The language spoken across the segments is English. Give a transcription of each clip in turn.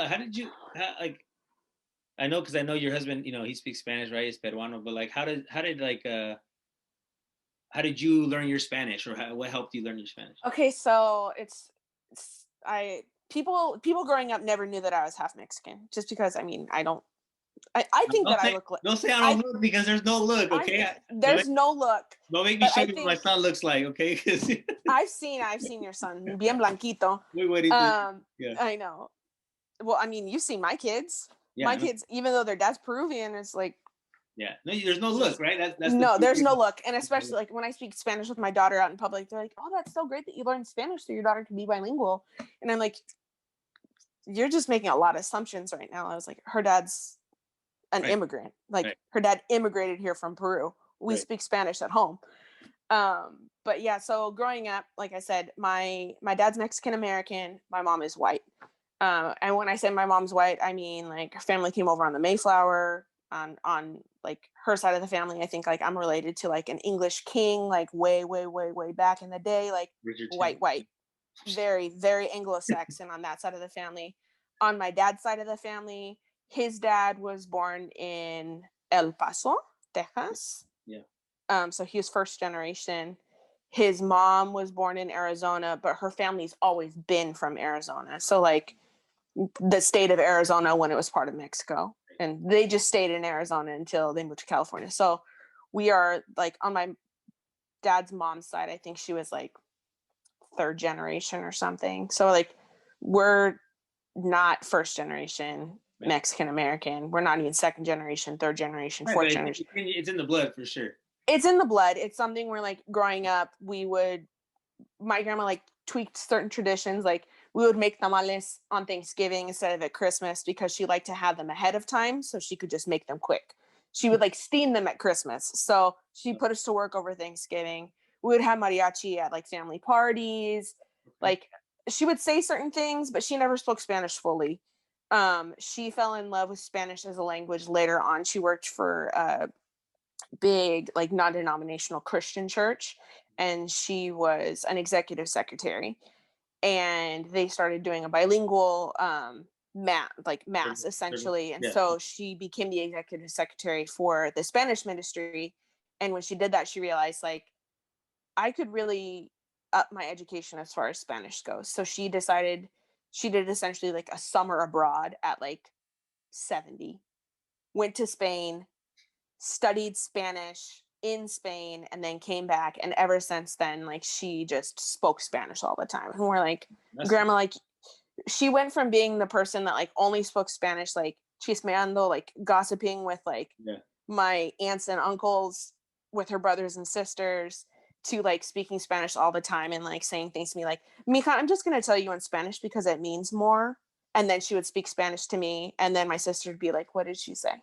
how did you like? I know because I know your husband. He speaks Spanish, right? He's Peruano, but like, how did you learn your Spanish, or what helped you learn your Spanish? Okay, so it's I people growing up never knew that I was half Mexican, just because I think Don't that I say look like don't say I don't I look because there's no look. I Okay, don't make, there's no look, don't make me but show I you what my think son looks like. Okay, because I've seen your son, bien blanquito. wait, what he did. Yeah, I know. Well, I mean, you've seen my kids. yeah, My no, kids, even though their dad's Peruvian, it's like yeah. No, there's no look, just right? That's the no, there's beauty no of look. And it. especially like when I speak Spanish with my daughter out in public, they're like, "Oh, that's so great that you learned Spanish so your daughter can be bilingual." And I'm like, "You're just making a lot of assumptions right now." I was like, "Her dad's an Right, immigrant. Like right, her dad immigrated here from Peru. We right. speak Spanish at home." But yeah, so growing up, like I said, my dad's Mexican American, my mom is white. And when I say my mom's white, I mean like her family came over on the Mayflower on like her side of the family. I think like I'm related to like an English king, like way, way, way, way back in the day, like Richard white, Taylor. white, very, very Anglo-Saxon on that side of the family. On my dad's side of the family, his dad was born in El Paso, Texas. Yeah. So he was first generation. His mom was born in Arizona, but her family's always been from Arizona. So like the state of Arizona when it was part of Mexico. And they just stayed in Arizona until they moved to California. So we are like on my dad's mom's side, I think she was like third generation or something. So like we're not first generation Right. Mexican American. We're not even second generation, third generation, Right, but fourth generation. it's in the blood for sure. It's in the blood. It's something where like growing up, my grandma like tweaked certain traditions. Like we would make tamales on Thanksgiving instead of at Christmas because she liked to have them ahead of time so she could just make them quick. She would like steam them at Christmas. So she put us to work over Thanksgiving. We would have mariachi at like family parties. Okay. Like she would say certain things, but she never spoke Spanish fully. She fell in love with Spanish as a language later on. She worked for a big like non-denominational Christian church, and she was an executive secretary, and they started doing a bilingual mass essentially. And Yeah. so she became the executive secretary for the Spanish ministry. And when she did that, she realized like I could really up my education as far as Spanish goes. So she decided she did essentially like a summer abroad at like 70, went to Spain, studied Spanish in Spain, and then came back. And ever since then, like she just spoke Spanish all the time. And we're like, That's grandma, like she went from being the person that like only spoke Spanish, like chismeando, like gossiping with like yeah. my aunts and uncles, with her brothers and sisters, to like speaking Spanish all the time and like saying things to me like, Mija, I'm just going to tell you in Spanish because it means more. And then she would speak Spanish to me. And then my sister would be like, what did she say?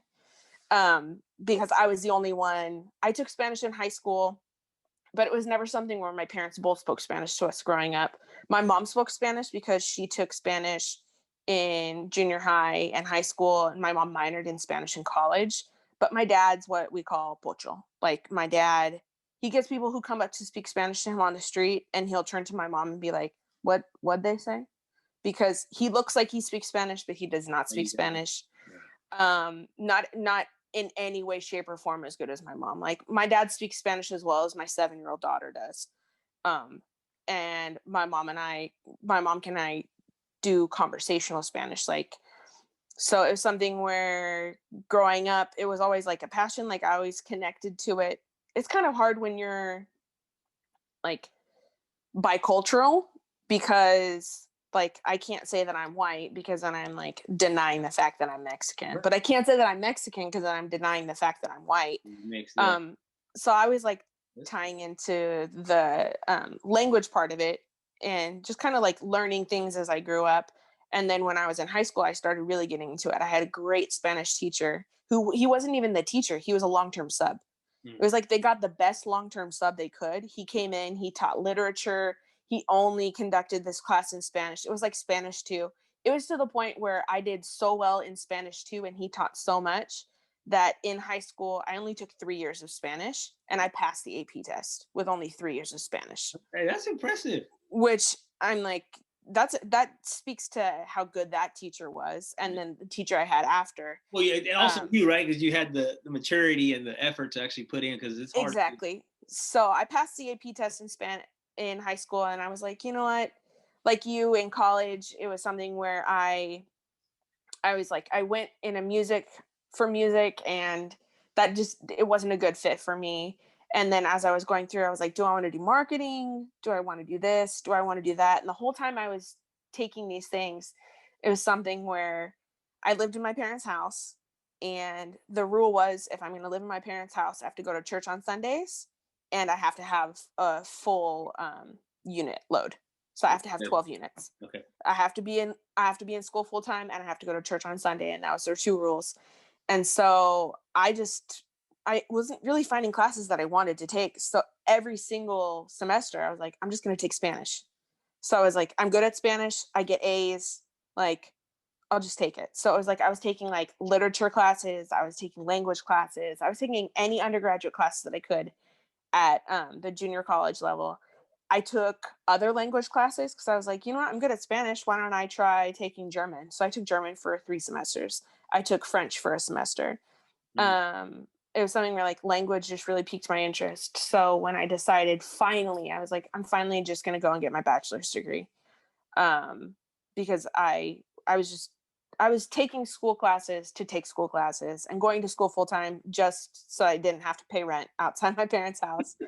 Because I was the only one. I took Spanish in high school, but it was never something where my parents both spoke Spanish to us growing up. My mom spoke Spanish because she took Spanish in junior high and high school, and my mom minored in Spanish in college. But my dad's what we call pocho. Like my dad, he gets people who come up to speak Spanish to him on the street, and he'll turn to my mom and be like, what'd they say? Because he looks like he speaks Spanish, but he does not There speak you go. Spanish. Yeah. Not in any way, shape, or form as good as my mom. Like my dad speaks Spanish as well as my 7-year-old daughter does. Um, and my mom can I do conversational Spanish. Like, so it was something where growing up, it was always like a passion. Like I always connected to it. It's kind of hard when you're like bicultural, because like I can't say that I'm white because then I'm like denying the fact that I'm Mexican. Right. But I can't say that I'm Mexican because then I'm denying the fact that I'm white. Makes yeah. Um, so I was like That's tying into the language part of it and just kind of like learning things as I grew up. And then when I was in high school, I started really getting into it. I had a great Spanish teacher who he wasn't even the teacher. He was a long-term sub. It was like they got the best long-term sub they could. He came in, he taught literature. He only conducted this class in Spanish. It was like Spanish 2. It was to the point where I did so well in Spanish 2 and he taught so much that in high school, I only took 3 years of Spanish and I passed the AP test with only 3 years of Spanish, Hey, that's impressive. which I'm like, that speaks to how good that teacher was, and then the teacher I had after. Well, yeah, and also Um, you, right? Because you had the maturity and the effort to actually put in, because it's hard to do. exactly. So I passed the AP test in high school, and I was like, you know what? Like you in college, it was something where I was like, I went in a music for music, and that just, it wasn't a good fit for me. And then as I was going through, I was like, do I want to do marketing? Do I want to do this? Do I want to do that? And the whole time I was taking these things, it was something where I lived in my parents' house. And the rule was, if I'm going to live in my parents' house, I have to go to church on Sundays, and I have to have a full unit load. So I have to have 12 units. Okay. I have to be in school full time, and I have to go to church on Sunday, and that was their two rules. And so I wasn't really finding classes that I wanted to take. So every single semester I was like, I'm just going to take Spanish. So I was like, I'm good at Spanish. I get A's. Like, I'll just take it. So it was like I was taking like literature classes, I was taking language classes, I was taking any undergraduate classes that I could at the junior college level. I took other language classes because I was like, you know what, I'm good at Spanish. Why don't I try taking German? So I took German for 3 semesters. I took French for a semester. Mm. It was something where like language just really piqued my interest. So when I decided finally, I was like, I'm finally just going to go and get my bachelor's degree. Because I was just, I was taking school classes to take school classes and going to school full time just so I didn't have to pay rent outside my parents' house.